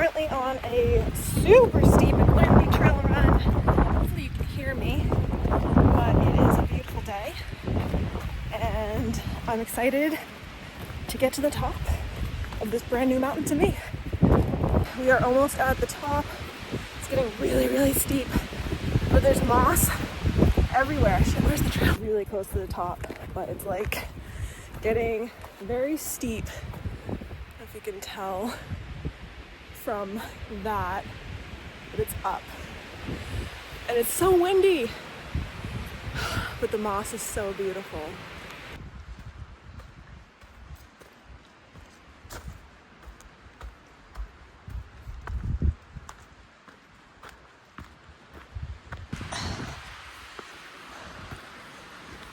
currently on a super steep and windy trail run. Hopefully you can hear me, but it is a beautiful day and I'm excited to get to the top of this brand new mountain to me. We are almost at the top. It's getting really, really steep, but there's moss everywhere. Shit, where's the trail? Really close to the top, but it's like getting very steep, if you can tell from that, but it's up. And it's so windy, but the moss is so beautiful.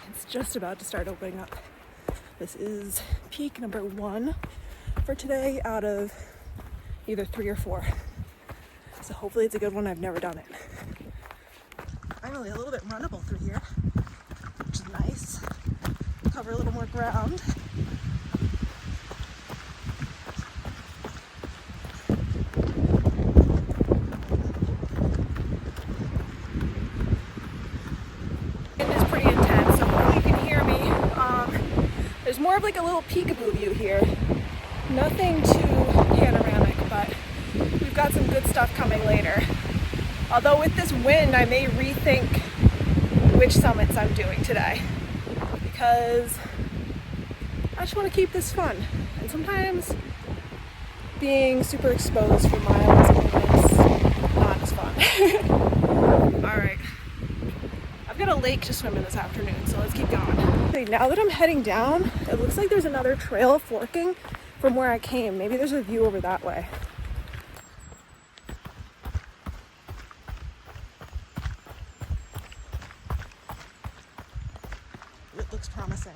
It's just about to start opening up. This is peak number 1 for today out of either 3 or 4. So hopefully it's a good one. I've never done it. Finally a little bit runnable through here, which is nice. Cover a little more ground. It is pretty intense, so hopefully you can hear me. There's more of like a little peekaboo view here. Nothing too panoramic, but we've got some good stuff coming later. Although with this wind, I may rethink which summits I'm doing today, because I just want to keep this fun. And sometimes being super exposed for miles is not as fun. All right, I've got a lake to swim in this afternoon, so let's keep going. Okay, now that I'm heading down, it looks like there's another trail forking from where I came. Maybe there's a view over that way. It looks promising.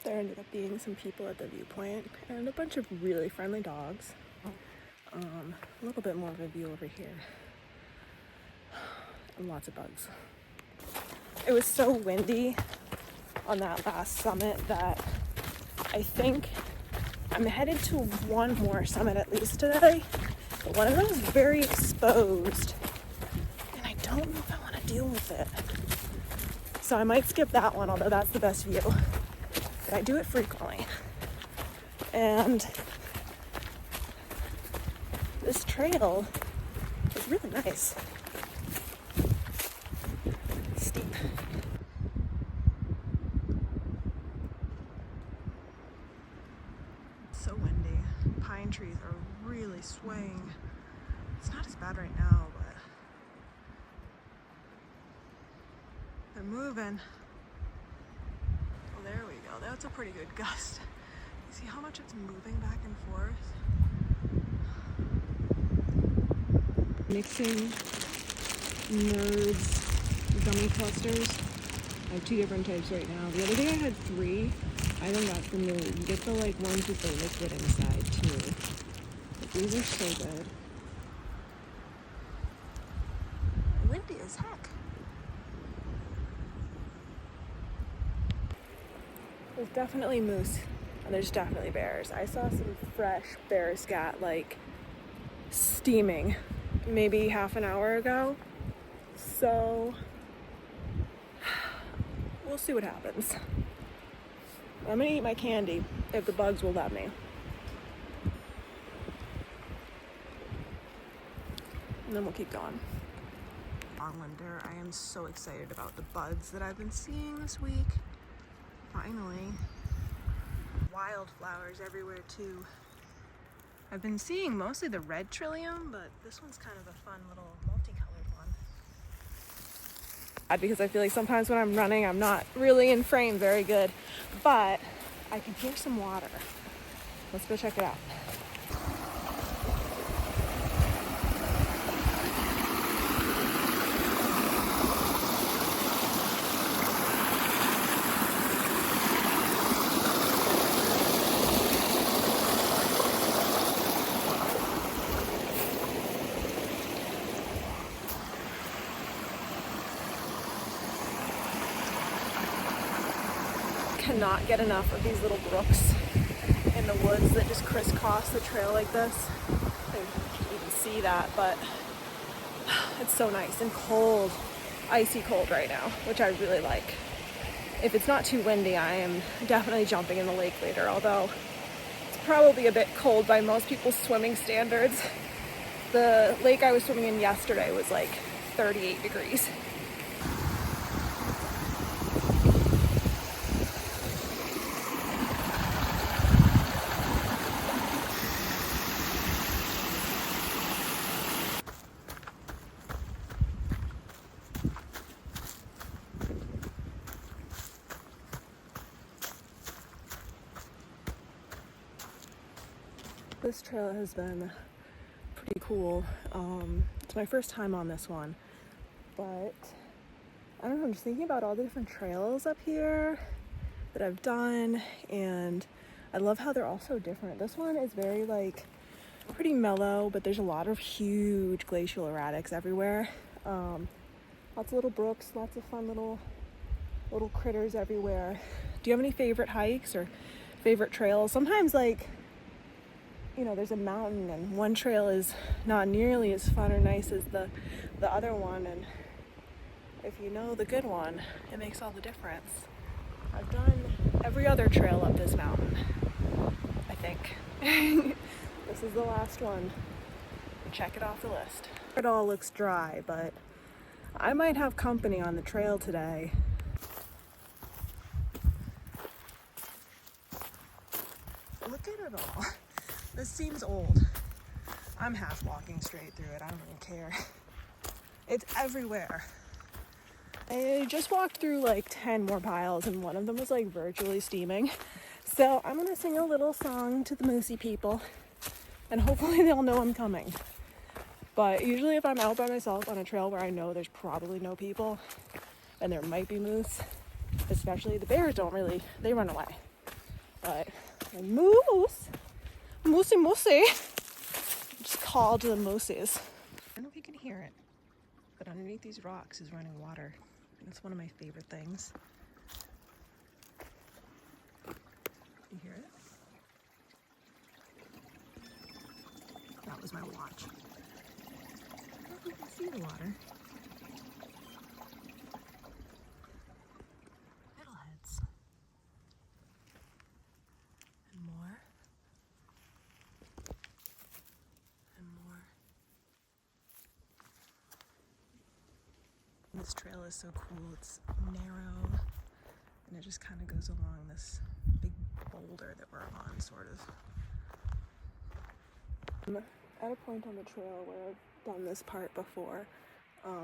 There ended up being some people at the viewpoint and a bunch of really friendly dogs. A little bit more of a view over here. And lots of bugs. It was so windy on that last summit that I think I'm headed to one more summit at least today. But one of them is very exposed and I don't know if I want to deal with it. So I might skip that one, although that's the best view. But I do it frequently. And this trail is really nice. Steep. It's so windy. Pine trees are really swaying. It's not as bad right now, but they're moving. There we go. That's a pretty good gust. You see how much it's moving back and forth? Mixing Nerds gummy clusters. I have 2 different types right now. The other day I had 3. I think that's the new. You get the like ones with the liquid inside too. But these are so good. Windy as heck. There's definitely moose, and there's definitely bears. I saw some fresh bear scat, like, steaming maybe half an hour ago. So, we'll see what happens. I'm gonna eat my candy, if the bugs will let me. And then we'll keep going. Armlander, I am so excited about the buds that I've been seeing this week. Finally. Wildflowers everywhere too. I've been seeing mostly the red trillium, but this one's kind of a fun little multicolored one. Because I feel like sometimes when I'm running, I'm not really in frame very good, but I can hear some water. Let's go check it out. cannot get enough of these little brooks in the woods that just crisscross the trail like this. I don't know if you can even see that, but it's so nice and cold, icy cold right now, which I really like. If it's not too windy, I am definitely jumping in the lake later, although it's probably a bit cold by most people's swimming standards. The lake I was swimming in yesterday was like 38 degrees. This trail has been pretty cool. It's my first time on this one, but I don't know, I'm just thinking about all the different trails up here that I've done, and I love how they're all so different. This one is very like pretty mellow, but there's a lot of huge glacial erratics everywhere. Lots of little brooks, lots of fun little critters everywhere. Do you have any favorite hikes or favorite trails? Sometimes, like, you know, there's a mountain and one trail is not nearly as fun or nice as the other one, and if you know the good one, it makes all the difference. I've done every other trail up this mountain, I think. This is the last one. Check it off the list. It all looks dry, but I might have company on the trail today. Look at it all. This seems old. I'm half walking straight through it. I don't even care. It's everywhere. I just walked through like 10 more piles and one of them was like virtually steaming. So I'm gonna sing a little song to the moosey people and hopefully they'll know I'm coming. But usually if I'm out by myself on a trail where I know there's probably no people and there might be moose, especially the bears they run away. But the moose, moosey, just call to the moosies. I don't know if you can hear it, but underneath these rocks is running water. And it's one of my favorite things. You hear it? That was my watch. I don't know if you can see the water. Fiddleheads. And more. And more. This trail is so cool. It's narrow and it just kind of goes along this big boulder that we're on, sort of. I'm at a point on the trail where I've done this part before.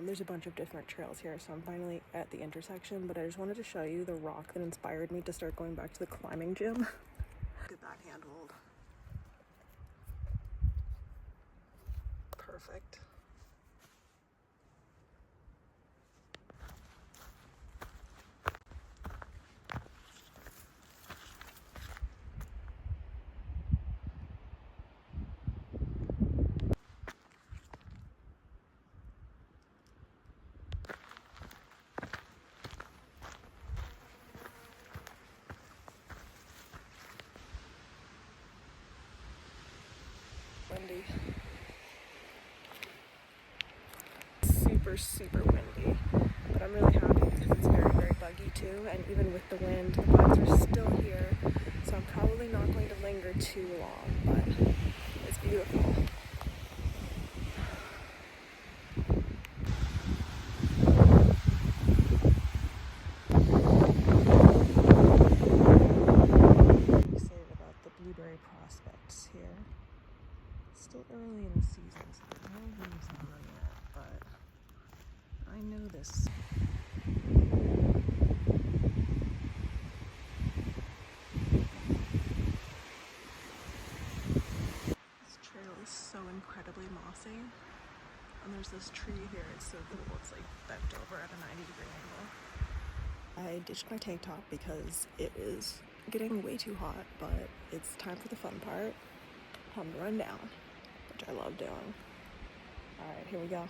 There's a bunch of different trails here, so I'm finally at the intersection, but I just wanted to show you the rock that inspired me to start going back to the climbing gym. Look at that handhold. Perfect. Windy. Super windy, but I'm really happy because it's very buggy too, and even with the wind, the bugs are still here, so I'm probably not going to linger too long, but it's beautiful. I'm excited about the blueberry prospects here. It's still early in the season, so there's no leaves on them yet, but I know this. This trail is so incredibly mossy, and there's this tree here. It's so cool. It's like bent over at a 90-degree angle. I ditched my tank top because it is getting way too hot, but it's time for the fun part. Time to run down, which I love doing. All right, here we go.